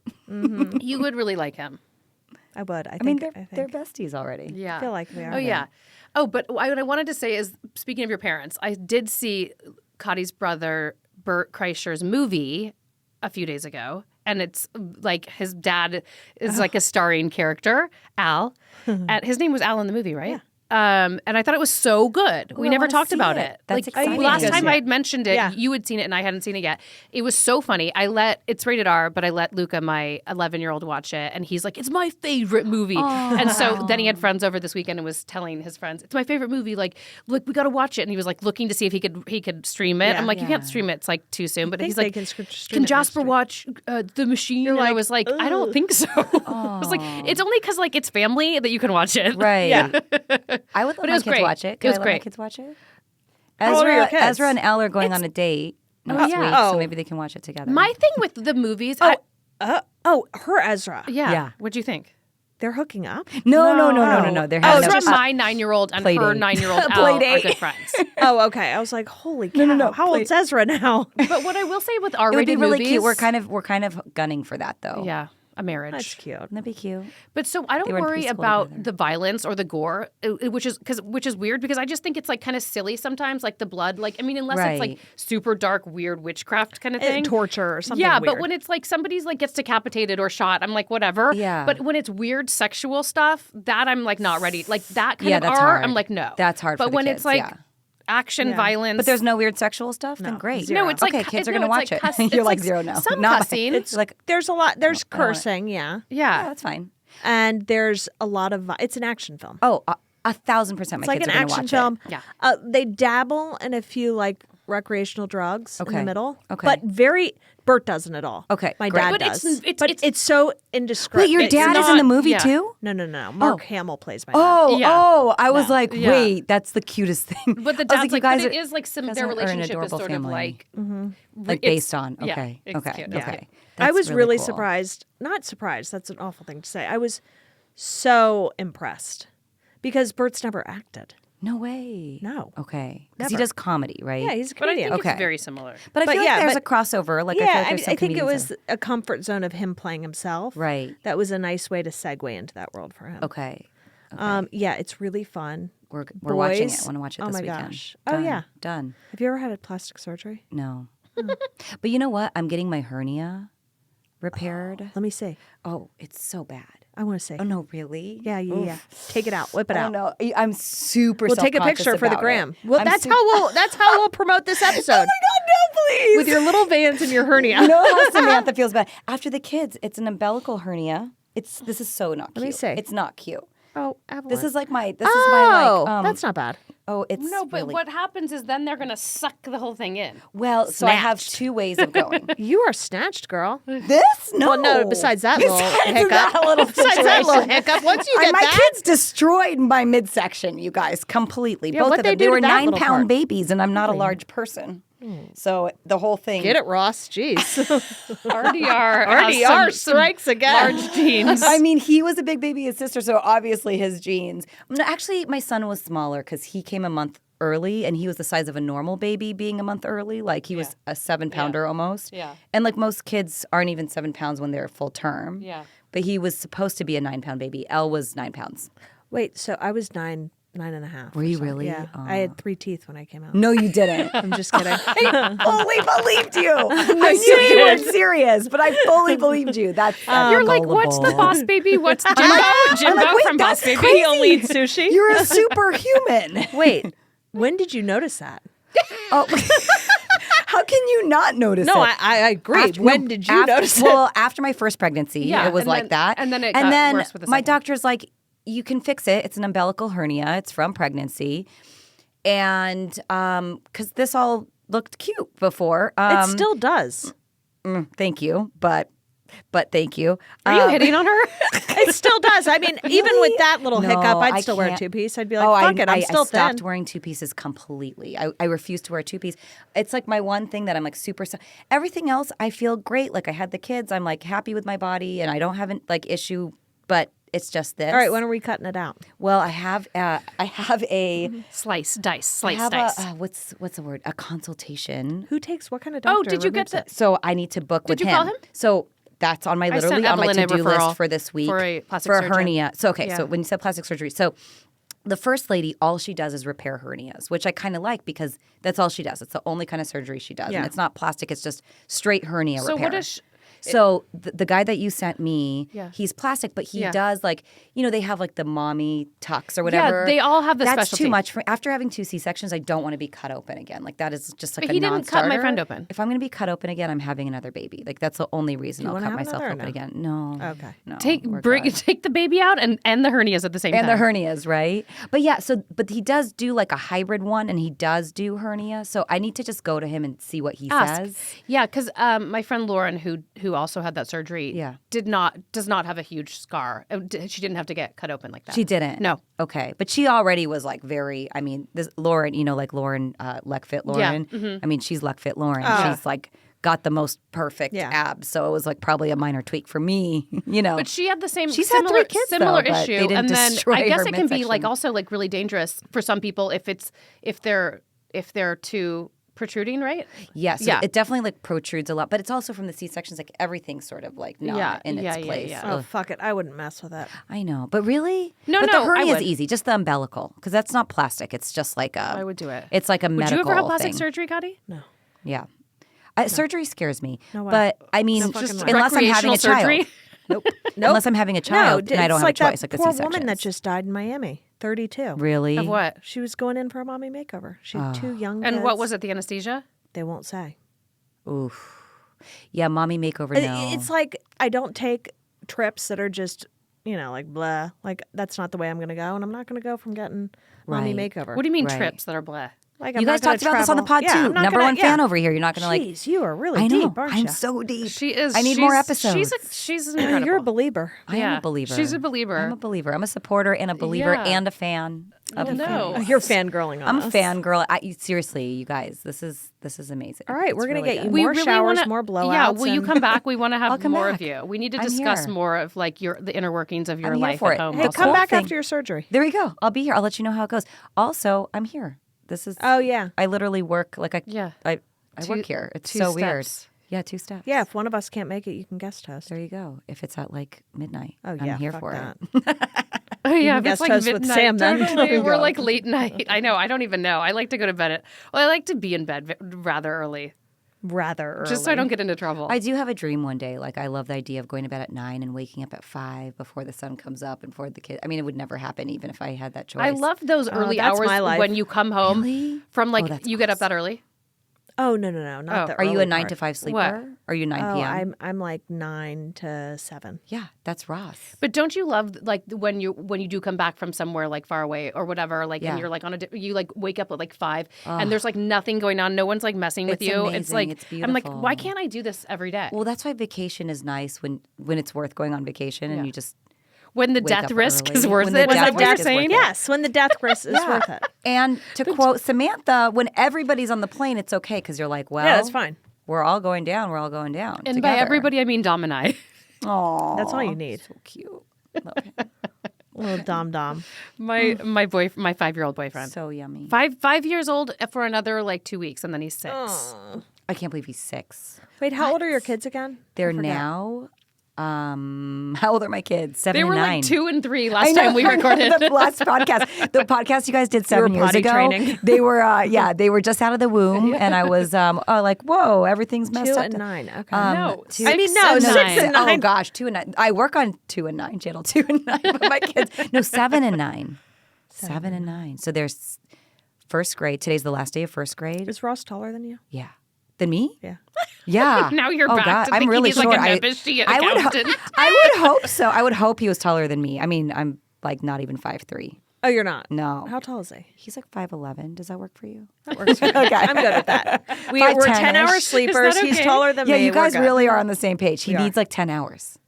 You would really like him. I would. I mean, they're besties already. Yeah. I feel like we are. Oh yeah. Oh, but what I wanted to say is, speaking of your parents, I did see Kottie's brother Bert Kreischer's movie a few days ago, and it's like his dad is like a starring character, Al. And his name was Al in the movie, right? And I thought it was so good. We I never wanna talked see about it. it. That's like exciting. last I need to time go see I had mentioned it, Yeah. you had seen it and I hadn't seen it yet. It was so funny. It's rated R, but I let Luca, my 11-year-old, watch it, and he's like, "It's my favorite movie." And so then he had friends over this weekend and was telling his friends, "It's my favorite movie. Like, look, we got to watch it." And he was like looking to see if he could stream it. Yeah. I'm like, "You can't Yeah. stream it. It's like too soon." But think he's they like, can stream "Can it Jasper next week." watch The Machine?" And I was like, "I don't think so." I was like, "It's only because like it's family that you can watch it." Right. Yeah. I would let But it my was kids great. watch it. It Can was I let great. my kids watch it? How old are your kids? Ezra and Elle are going on a date next yeah. week, Oh. so maybe they can watch it together. My thing with the movies, her Ezra. Yeah. What'd you think? They're hooking up. no. Oh. They're Oh, having it's a- from my 9-year-old and Play her date. 9-year-old Play Al are date. good friends. Oh, okay. I was like, holy cow. no. How old's Ezra now? But what I will say with It would be R-rated really movies, cute. We're kind of gunning for that though. yeah, a marriage. That's cute. Wouldn't that be cute? But so I don't They were in worry preschool about together. the violence or the gore, which is weird because I just think it's like kind of silly sometimes, like the blood. Like I mean, unless it's like Right. super dark, weird witchcraft kind of thing, Torture or something Yeah, weird. but when it's like somebody's like gets decapitated or shot, I'm like whatever. Yeah. But when it's weird sexual stuff, that I'm like not ready. Like that kind Yeah, of that's R, hard. I'm like no. That's hard But for the when kids, it's like yeah. action, Yeah. violence, But there's no weird sexual stuff. Then great. No, it's like okay, kids are no, gonna it's watch like it. cuss- You're it's like zero no. Some Not cussing. It's like there's a lot. There's I don't want it. cursing, yeah. yeah. that's fine. And there's a lot of. It's an action film. Oh, 1,000%. My It's like kids an are gonna action watch film. It. Yeah. They dabble in a few like recreational drugs in Okay. the middle. Okay. But Bert doesn't at all. Okay, My great. dad But does. it's- But it's so indiscriminate. Wait, your dad is in the movie yeah. too? No. Mark Hamill plays my dad. Oh, I was No. like, Yeah. wait, that's the cutest thing. But the I was dad's you like, guys but it are- is like some guys their are an relationship is adorable sort family. of like Like it's- based on. yeah, Okay. it's Okay. cute. Okay. I That's was really cool. surprised. Not surprised. That's an awful thing to say. I was so impressed because Bert's never acted. No way. No. Okay. Because he Never. does comedy, right? Yeah, he's a But I comedian. think Okay. it's very similar. But I But feel yeah, like there's but- a crossover. Like I feel Yeah, like there's some I think it comedians was a comfort zone of him playing himself. Right. That was a nice way to segue into that world for him. Okay. Yeah, it's really fun. We're watching it. Boys- I want to watch it oh this my weekend. gosh. Done. Oh, yeah. Done. Have you ever had a plastic surgery? No. But you know what? I'm getting my hernia repaired. Let me see. Oh, it's so bad. I want to see. Oh no, really? Yeah. Take it out. Whip it I out. don't know. I'm super. We'll take a self-conscious picture for the about gram. it. Well, I'm that's su- how we'll promote this episode. Oh my God, no, please. With your little veins and your hernia. You know how Samantha feels bad after the kids. It's an umbilical hernia. This is so not cute. Let me see. It's not cute. Oh, Evelyn. This is like my. This is my like. that's not bad. Oh, it's No, but really, what happens is then they're gonna suck the whole thing in. well. So I have Snatched. 2 ways of going. You are snatched, girl. This no. Well, no, besides that little hiccup. that little besides that little situation. hiccup. Once you get my that, kids destroyed my midsection, you guys, completely. Yeah, Both what'd of they them. do They to were that little 9-pound part? babies, and I'm not a large person. So the whole thing. get it, Ross. Jeez. RDR, RDR strikes again. large jeans. I mean, he was a big baby, his sister, so obviously his genes. No, actually, my son was smaller because he came a month early, and he was the size of a normal baby being a month early. Like he was a 7-pounder almost. Yeah. And like most kids aren't even 7 pounds when they're full term. Yeah. But he was supposed to be a 9-pound baby. Elle was 9 pounds. Wait, so I was 9.5. Were you really? Yeah. I had 3 teeth when I came out. No, you didn't. I'm just kidding. I fully believed you. I knew you weren't serious, but I fully believed you. That's You're like, what's the boss baby? What's Jimbo? Jimbo like, wait, from Boss that's Baby. crazy. He'll eat sushi. You're a superhuman. Wait, when did you notice that? Oh, how can you not notice No, it? I agree. After- when no, did you after- notice it? Well, after my first pregnancy, Yeah, it was and like then- that. and then it got worse with the my second. doctor's like, you can fix it. It's an umbilical hernia. It's from pregnancy. And because this all looked cute before. It still does. Thank you, but thank you. Are you hitting on her? It still does. I mean, even with that little No, hiccup, I'd I still wear a can't- 2-piece. I'd be like, fuck it, I'm still I stopped thin. wearing 2-pieces completely. I refuse to wear a 2-piece. It's like my one thing that I'm like super. Everything else, I feel great. Like I had the kids. I'm like happy with my body, and I don't have an like issue. But it's just this. All right, when are we cutting it out? Well, I have a Slice, dice, I slice, have dice. what's the word? A consultation. Who takes what kind of doctor? Oh, did you get removes the? So I need to book with you him. call him? So that's on my I sent literally on my Evelyn a to-do referral list for this week for a plastic for a surgeon. hernia. So okay, Yeah. so when you said plastic surgery, so the first lady, all she does is repair hernias, which I kind of like because that's all she does. It's the only kind of surgery she does, Yeah. and it's not plastic; it's just straight hernia So repair. what is? So the guy that you sent me, Yeah. he's plastic, but he Yeah. does like they have like the mommy tucks or whatever. they all have the That's specialty. too much for after having 2 C-sections. I don't want to be cut open again. Like that is just like But a he didn't cut my non-starter. friend open. If I'm going to be cut open again, I'm having another baby. Like that's the only reason you I'll wanna cut have myself another or open no? again. No. Okay. No. we're good. Take the baby out and the hernias at the same And time. the hernias, right? But yeah, but he does do like a hybrid one, and he does do hernia. So I need to just go to him and see what he says. Yeah, because my friend Lauren, who also had that surgery, Yeah. does not have a huge scar. She didn't have to get cut open like that. She didn't. No. Okay, but she already was like very. I mean, this Lauren, like Lauren, Leckfit Lauren. Mm-hmm. I mean, she's Leckfit Lauren. Oh. She's like got the most perfect Yeah. abs. So it was like probably a minor tweak for me. But she had the same She's had similar, 3 kids, similar though, but issue, they didn't and then destroy I guess her it can be like midsection. also like really dangerous for some people if they're too protruding, right? Yeah, so Yeah. it definitely like protrudes a lot, but it's also from the C-sections. Like everything's sort of like not Yeah, in yeah, its yeah, place. yeah. Oh, Ugh. fuck it. I wouldn't mess with it. I know, but really, No, but no, the I hernia is would. easy, just the umbilical, because that's not plastic. It's just like I would do it. It's like a Would medical you ever have plastic thing. surgery, Kottie? No. Yeah, surgery scares me. No way. But I mean, No fucking just way. unless I'm having a Recreational surgery? child. Nope. Unless I'm having a child, and I don't it's have like a choice, that like a poor C-section. woman that just died in Miami, 32. Really? Of what? She was going in for a mommy makeover. She had 2 young kids. And what was it? The anesthesia? They won't say. Oof. Yeah, mommy makeover. No. It's like I don't take trips that are just, like blah. Like that's not the way I'm going to go, and I'm not going to go from getting mommy Right. makeover. What do you mean Right. trips that are blah? Like, You guys talked about this on the pod too. Number one fan over here. You're not going to Jeez, you are really I know. deep, aren't you? I'm so deep. She is. I need more episodes. She's incredible. You're a believer. I am a believer. She's a believer. I'm a believer. I'm a supporter and a believer Yeah. and a fan. Of no. You're fangirling on I'm us. a fangirl. Seriously, you guys, this is amazing. All right, we're going to get you We more really showers, wanna, more blowouts. Yeah, will you and- come back? We want to I'll have come more back. of you. We need to I'm discuss here. more of like the inner workings of your I'm here life for at it. home. Hey, also. come back thing. after your surgery. There you go. I'll be here. I'll let you know how it goes. Also, I'm here. This is. Oh, yeah. I literally work like Yeah. I Two- work here. It's two so weird. steps. Yeah, 2 steps. Yeah, if one of us can't make it, you can guest host. There you go. If it's at like midnight, Oh, yeah, I'm here fuck for that. it. Oh yeah, if guest it's like host with midnight. Sam then. Totally. There you We're go. like late night. I know. I don't even know. I like to go to bed at. Well, I like to be in bed rather early, Rather early. just so I don't get into trouble. I do have a dream one day. Like I love the idea of going to bed at 9 and waking up at 5 before the sun comes up and before the kids. I mean, it would never happen even if I had that choice. I love those early that's hours my life. when you come home Really? from like that's you get up that early. Oh, no, not Oh. the Are you early a 9 part. to 5 sleeper? What? Are you 9 Oh, p.m.? I'm like 9 to 7. Yeah, that's Ross. But don't you love like when you do come back from somewhere like far away or whatever, like Yeah. and you're like on you like wake up at like 5 and there's like nothing going on, no one's like messing with It's you. It's amazing. like It's I'm like, beautiful. why can't I do this every day? Well, that's why vacation is nice when it's worth going on vacation and you just When the wake death up risk early. is worth When it. the Is death that what you're risk is worth saying? it. Yes, when the death risk is worth it. And to quote Samantha, when everybody's on the plane, it's okay because you're like, well, Yeah, that's fine. We're all going down. We're all going down. And by together. everybody, I mean Dom and I. Aw, That's all you need. so cute. Love him. Little dom. My 5-year-old boyfriend. So yummy. 5 years old for another like 2 weeks, and then he's 6. I can't believe he's 6. Wait, how old are your kids again? They're now. How old are my kids? 7 They and were 9. like 2 and 3 last time we recorded. the last podcast. The podcast you guys did 7 years potty ago. training. They were, they were just out of the womb, and I was, like, whoa, everything's messed 2 up. and 9. Okay. No, 2 I mean, no, and 6 9. and 9. Oh gosh, 2 and 9. I work on 2 and 9 channel 2 and 9, but my kids 7 and 9. 7 and 9. So there's first grade. Today's the last day of first grade. Is Ross taller than you? Yeah. Than me? Yeah. Yeah. Now you're oh, back God. to I'm thinking really he's short. like a nebbishy I would accountant. I would hope so. I would hope he was taller than me. I mean, I'm like not even 5'3". Oh, you're not? No. How tall is he? He's like 5'11". Does that work for you? That works for me. Okay. I'm good with that. We're 5'10" 10-hour -ish. sleepers. Is that He's okay? taller than Yeah, me. you guys We're good. really are on the same page. He We are. needs like 10 hours.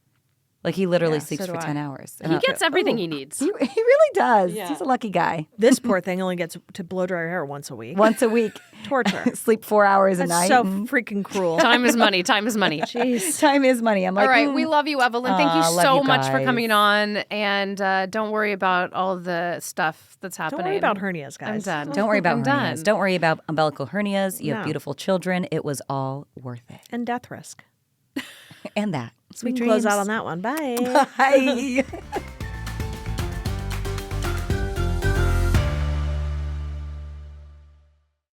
Like he literally Yeah, sleeps so for do 10 I. hours. He gets everything he needs. He really does. He's a lucky guy. This poor thing only gets to blow dry her hair once a week. Once a week. Torture. Sleep 4 hours a That's night. so and freaking cruel. Time is money. Time is money. Jeez. time is money. I'm like, All right, we love you, Evelyn. Thank you love so you much for guys. coming on, and don't worry about all the stuff that's happening. Don't worry about hernias, I'm guys. done. Don't worry about I'm hernias. done. Don't worry about umbilical hernias. You have No. beautiful children. It was all worth it. And death risk. And that. We Sweet can dreams. close out on that one. Bye. Bye.